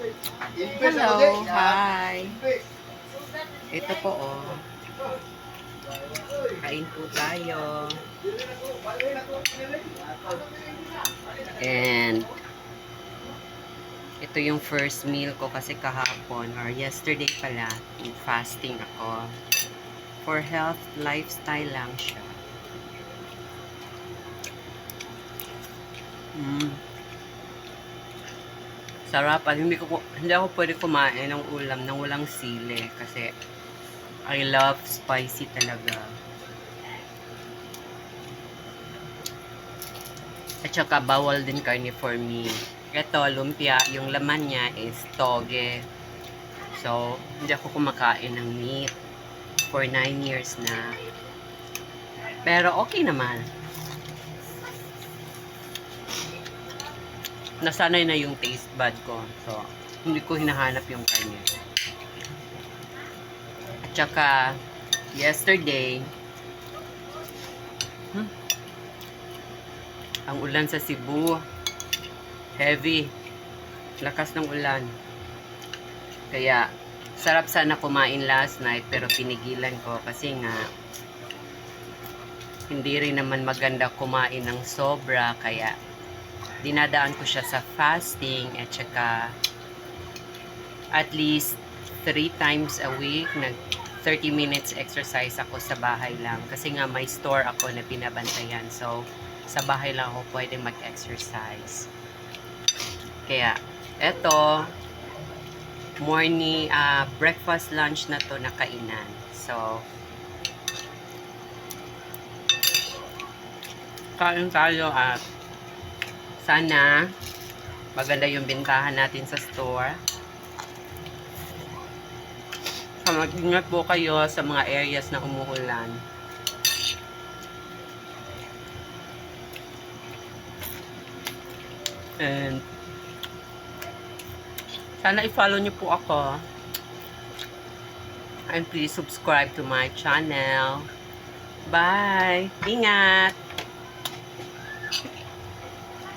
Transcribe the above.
Hello, hi. Ito po oh. Kain po tayo. And ito yung first meal ko kasi kahapon or yesterday pala, fasting ako. For health lifestyle lang siya. Sarap. Hindi ako pwede kumain ng ulam nang walang sili kasi I love spicy talaga. At saka bawal din karne for me. Ito, lumpia, yung laman niya is toge. So, hindi ako kumakain ng meat for 9 years na. Pero okay naman. Nasanay na yung taste bud ko. So, hindi ko hinahanap yung karne. At saka, yesterday, ang ulan sa Cebu, heavy. Lakas ng ulan. Kaya, sarap sana kumain last night pero pinigilan ko kasi nga hindi rin naman maganda kumain ng sobra kaya dinadaan ko siya sa fasting at saka at least 3 times a week nag 30 minutes exercise ako sa bahay lang kasi nga may store ako na binabantayan, so sa bahay lang ako pwede mag-exercise. Kaya eto morning breakfast lunch na to na kainan. So kain tayo at sana maganda yung bentahan natin sa store. Mag-ingat po kayo sa mga areas na umuulan. And sana i-follow niyo po ako. And please subscribe to my channel. Bye! Ingat!